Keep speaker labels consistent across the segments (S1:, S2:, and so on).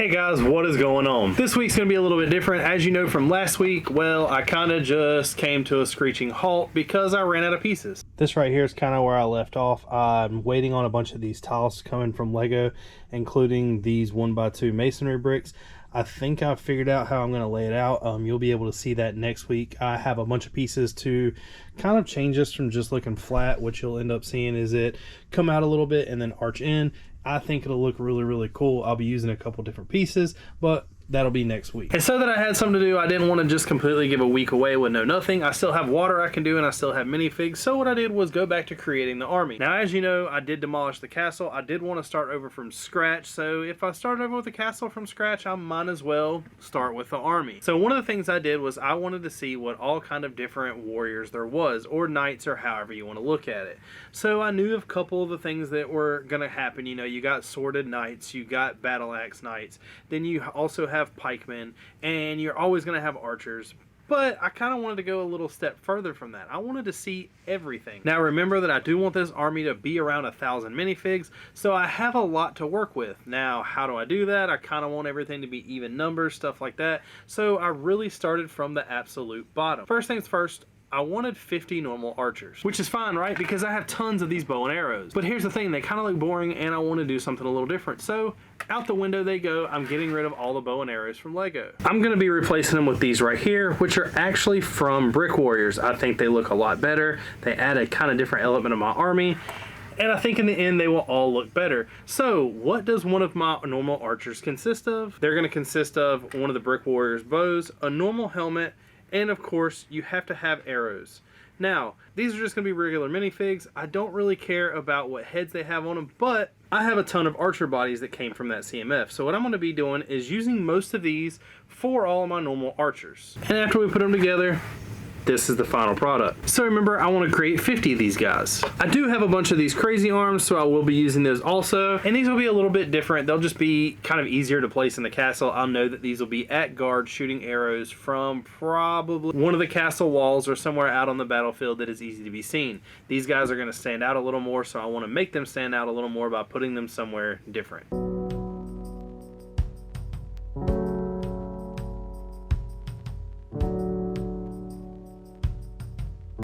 S1: Hey guys, what is going on? This week's gonna be a little bit different. As you know from last week, well, I kind of just came to a screeching halt because I ran out of pieces. This right here is kind of where I left off. I'm waiting on a bunch of these tiles coming from Lego, including these 1x2 masonry bricks. I think I've figured out how I'm going to lay it out. You'll be able to see that next week. I have a bunch of pieces to kind of change this from just looking flat. What you'll end up seeing is it come out a little bit and then arch in. I think it'll look really, really cool. I'll be using a couple different pieces, but that'll be next week. And so that I had something to do, I didn't want to just completely give a week away with no nothing. I still have water I can do, and I still have minifigs. So what I did was go back to creating the army. Now, as you know, I did demolish the castle. I did want to start over from scratch. So if I start over with the castle from scratch, I might as well start with the army. So one of the things I did was I wanted to see what all kind of different warriors there was, or knights, or however you want to look at it. So I knew of a couple of the things that were going to happen. You know, you got sworded knights, you got battle axe knights, then you also have pikemen, and you're always going to have archers. But I kind of wanted to go a little step further from that. I wanted to see everything. Now remember that I do want this army to be around 1,000 minifigs, so I have a lot to work with. Now, how do I do that? I kind of want everything to be even numbers, stuff like that. So I really started from the absolute bottom. First things first, I wanted 50 normal archers, which is fine, right? Because I have tons of these bow and arrows. But here's the thing, they kind of look boring, and I want to do something a little different. So out the window they go. I'm getting rid of all the bow and arrows from Lego. I'm going to be replacing them with these right here, which are actually from Brick Warriors. I think they look a lot better. They add a kind of different element of my army, and I think in the end they will all look better. So what does one of my normal archers consist of? They're going to consist of one of the Brick Warriors bows, a normal helmet, and of course you have to have arrows. Now, these are just going to be regular minifigs. I don't really care about what heads they have on them, but I have a ton of archer bodies that came from that CMF. So what I'm going to be doing is using most of these for all of my normal archers. And after we put them together, this is the final product. So remember, I want to create 50 of these guys. I do have a bunch of these crazy arms, so I will be using those also. And these will be a little bit different. They'll just be kind of easier to place in the castle. I'll know that these will be at guard shooting arrows from probably one of the castle walls or somewhere out on the battlefield that is easy to be seen. These guys are going to stand out a little more, so I want to make them stand out a little more by putting them somewhere different.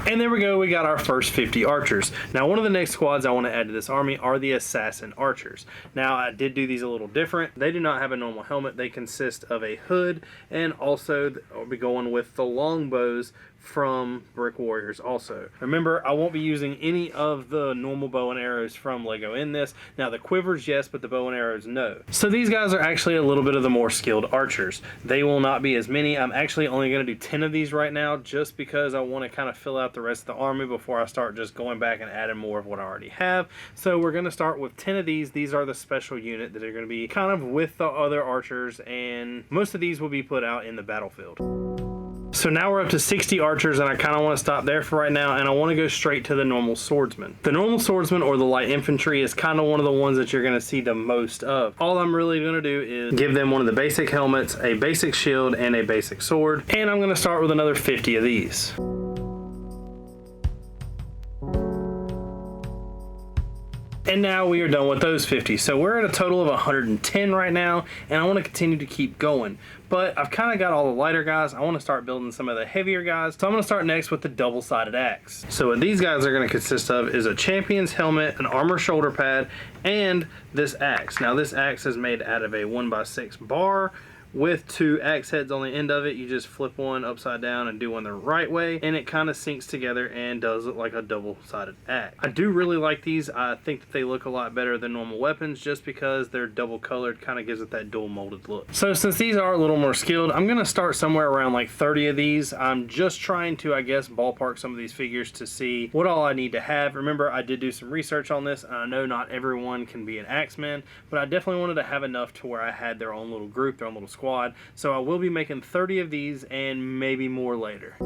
S1: And there we go, we got our first 50 archers. Now one of the next squads I want to add to this army are the assassin archers. Now I did do these a little different. They do not have a normal helmet. They consist of a hood, and also I'll be going with the longbows from Brick Warriors also. Remember, I won't be using any of the normal bow and arrows from Lego in this. Now the quivers, yes, but the bow and arrows, no. So these guys are actually a little bit of the more skilled archers. They will not be as many. I'm actually only going to do 10 of these right now just because I want to kind of fill out the rest of the army before I start just going back and adding more of what I already have. So we're going to start with 10 of these. These are the special unit that are going to be kind of with the other archers, and most of these will be put out in the battlefield. So now we're up to 60 archers, and I kind of want to stop there for right now, and I want to go straight to the normal swordsman. The normal swordsman, or the light infantry, is kind of one of the ones that you're going to see the most of. All I'm really going to do is give them one of the basic helmets, a basic shield, and a basic sword, and I'm going to start with another 50 of these. And now we are done with those 50. So we're at a total of 110 right now, and I want to continue to keep going. But I've kind of got all the lighter guys. I want to start building some of the heavier guys. So I'm going to start next with the double-sided axe. So what these guys are going to consist of is a champion's helmet, an armor shoulder pad, and this axe. Now this axe is made out of a 1x6 bar with 2 axe heads on the end of it. You just flip one upside down and do one the right way, and it kind of sinks together and does look like a double-sided axe. I do really like these. I think that they look a lot better than normal weapons just because they're double colored, kind of gives it that dual molded look. So since these are a little more skilled, I'm going to start somewhere around like 30 of these. I'm just trying to, I guess, ballpark some of these figures to see what all I need to have. Remember, I did do some research on this, and I know not everyone can be an axeman, but I definitely wanted to have enough to where I had their own little group, their own little squad. So I will be making 30 of these and maybe more later.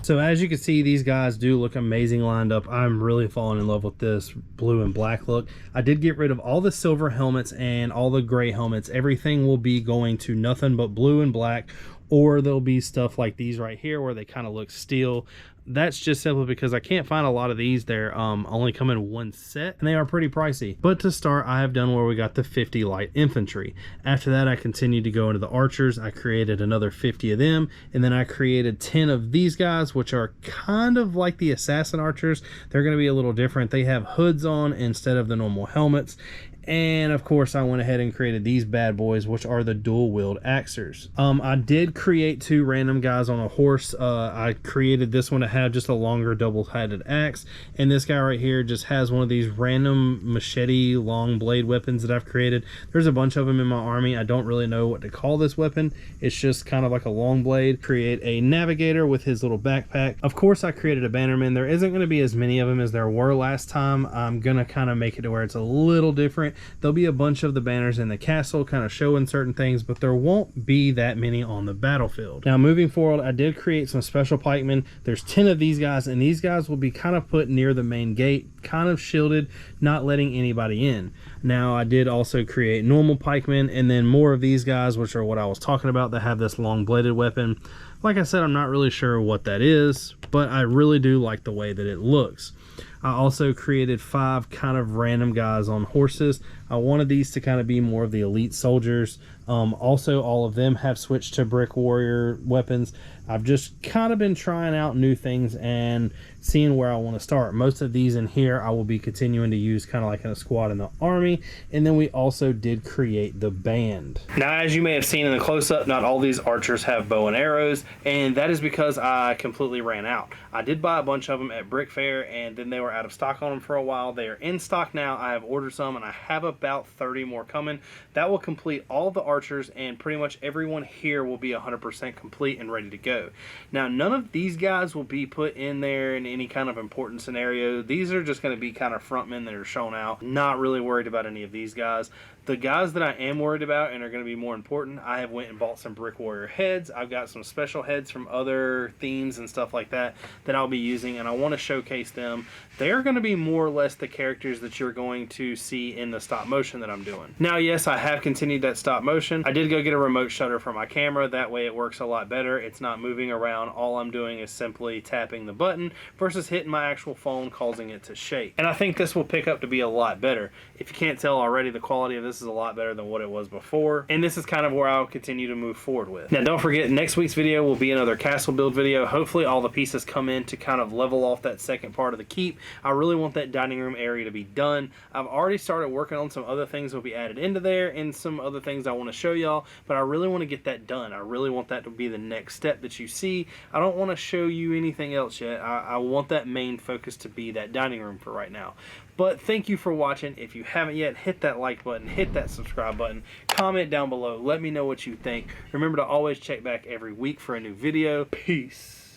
S1: So as you can see, these guys do look amazing lined up. I'm really falling in love with this blue and black look. I did get rid of all the silver helmets and all the gray helmets. Everything will be going to nothing but blue and black, or there'll be stuff like these right here where they kind of look steel. that's just simply because I can't find a lot of these. They're only come in one set, and they are pretty pricey. But to start, I have done where we got the 50 light infantry. After that, I continued to go into the archers. I created another 50 of them, and then I created 10 of these guys, which are kind of like the assassin archers. They're going to be a little different. They have hoods on instead of the normal helmets. And of course, I went ahead and created these bad boys, which are the dual wield axers. I did create 2 random guys on a horse. I created this one to have just a longer double-headed axe, and this guy right here just has one of these random machete long blade weapons that I've created. There's a bunch of them in my army. I don't really know what to call this weapon. It's just kind of like a long blade. Create a navigator with his little backpack. Of course, I created a bannerman. There isn't going to be as many of them as there were last time. I'm going to kind of make it to where it's a little different. There'll be a bunch of the banners in the castle kind of showing certain things, but there won't be that many on the battlefield. Now, moving forward, I did create some special pikemen. There's 10 of these guys, and these guys will be kind of put near the main gate, kind of shielded, not letting anybody in. Now, I did also create normal pikemen, and then more of these guys, which are what I was talking about, that have this long bladed weapon. Like I said, I'm not really sure what that is, but I really do like the way that it looks. I also created 5 kind of random guys on horses. I wanted these to kind of be more of the elite soldiers. Also, all of them have switched to brick warrior weapons. I've just kind of been trying out new things and seeing where I want to start. Most of these in here I will be continuing to use kind of like in a squad in the army. And then we also did create the band. Now, as you may have seen in the close-up, not all these archers have bow and arrows, and that is because I completely ran out. I did buy a bunch of them at Brick Fair, and then they were out of stock on them for a while. They are in stock now. I have ordered some, and I have about 30 more coming. That will complete all the archers, and pretty much everyone here will be 100% complete and ready to go. Now, none of these guys will be put in there in any kind of important scenario. These are just going to be kind of frontmen that are shown out. Not really worried about any of these guys. The guys that I am worried about and are going to be more important, I have went and bought some Brick Warrior heads. I've got some special heads from other themes and stuff like that that I'll be using, and I want to showcase them. They're going to be more or less the characters that you're going to see in the stop motion that I'm doing. Now, yes, I have continued that stop motion. I did go get a remote shutter for my camera. That way it works a lot better. It's not moving around. All I'm doing is simply tapping the button versus hitting my actual phone, causing it to shake. And I think this will pick up to be a lot better. If you can't tell already, the quality of this is a lot better than what it was before, and this is kind of where I'll continue to move forward with. Now, don't forget, next week's video will be another castle build video. Hopefully all the pieces come in to kind of level off that second part of the keep. I really want that dining room area to be done. I've already started working on some other things that will be added into there and some other things I want to show y'all, but I really want to get that done. I really want that to be the next step that you see. I don't want to show you anything else yet. I want that main focus to be that dining room for right now. But thank you for watching. If you haven't yet, hit that like button, hit that subscribe button, comment down below, let me know what you think. Remember to always check back every week for a new video. Peace.